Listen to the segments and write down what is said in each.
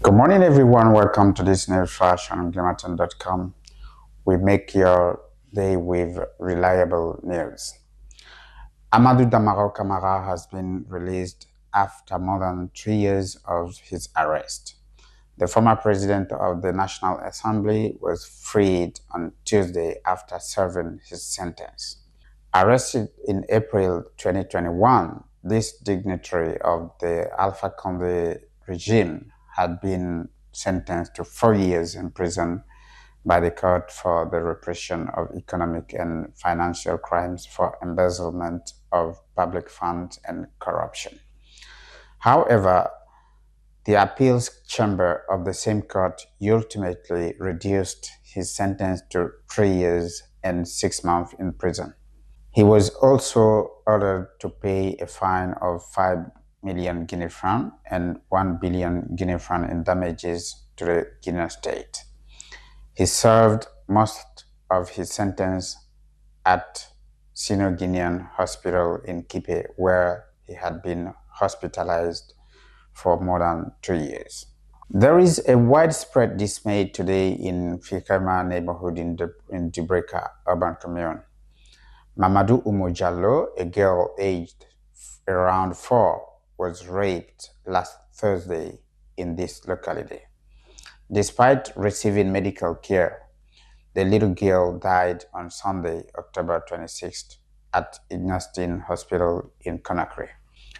Good morning, everyone. Welcome to this news flash on Glimmerton.com. We make your day with reliable news. Amadou Damaro Camara has been released after more than 3 years of his arrest. The former president of the National Assembly was freed on Tuesday after serving his sentence. Arrested in April 2021, this dignitary of the Alpha Condé regime had been sentenced to 4 years in prison by the court for the repression of economic and financial crimes for embezzlement of public funds and corruption. However, the appeals chamber of the same court ultimately reduced his sentence to 3 years and 6 months in prison. He was also ordered to pay a fine of 5 million Guinea francs and 1 billion Guinea francs in damages to the Guinean state. He served most of his sentence at Sino-Guinean Hospital in Kipe, where he had been hospitalized for more than 3 years. There is a widespread dismay today in Fikama neighborhood in Dubreka urban commune. Mamadou Oumou Diallo, a girl aged around 4, was raped last Thursday in this locality. Despite receiving medical care, the little girl died on Sunday, October 26th, at Ignastine Hospital in Conakry.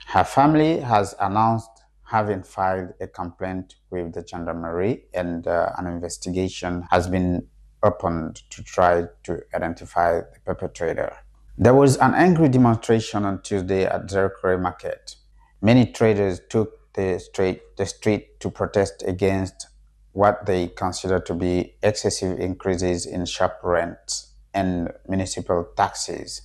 Her family has announced having filed a complaint with the gendarmerie, and an investigation has been opened to try to identify the perpetrator. There was an angry demonstration on Tuesday at Zerkore Market. Many traders took the street to protest against what they consider to be excessive increases in shop rents and municipal taxes.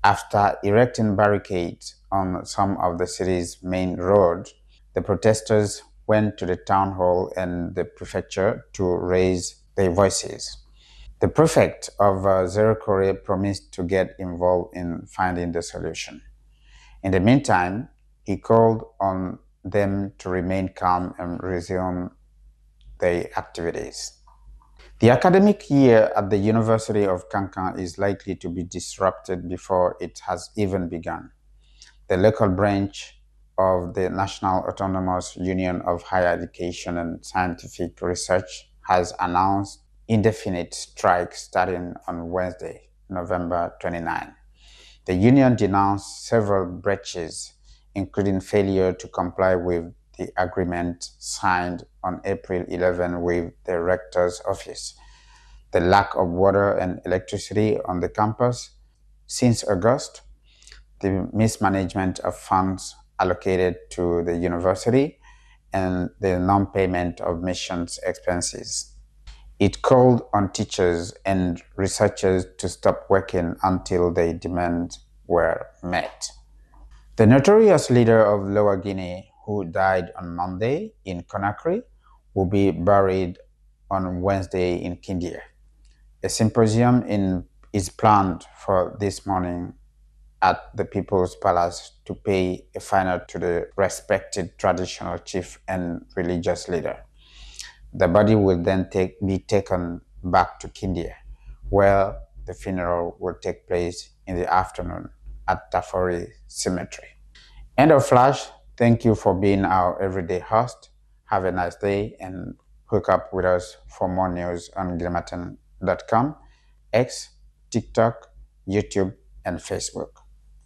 After erecting barricades on some of the city's main roads, the protesters went to the town hall and the prefecture to raise their voices. The prefect of Zerkore promised to get involved in finding the solution. In the meantime, he called on them to remain calm and resume their activities. The academic year at the University of Kankan is likely to be disrupted before it has even begun. The local branch of the National Autonomous Union of Higher Education and Scientific Research has announced indefinite strike starting on Wednesday, November 29. The union denounced several breaches, including failure to comply with the agreement signed on April 11 with the rector's office, the lack of water and electricity on the campus since August, the mismanagement of funds allocated to the university, and the non-payment of missions expenses. It called on teachers and researchers to stop working until their demands were met. The notorious leader of Lower Guinea, who died on Monday in Conakry, will be buried on Wednesday in Kindia. A symposium is planned for this morning at the People's Palace to pay a final to the respected traditional chief and religious leader. The body will then be taken back to Kindia, where the funeral will take place in the afternoon at Tafori Cemetery. End of flash. Thank you for being our everyday host. Have a nice day and hook up with us for more news on Glimmerton.com, X, TikTok, YouTube, and Facebook.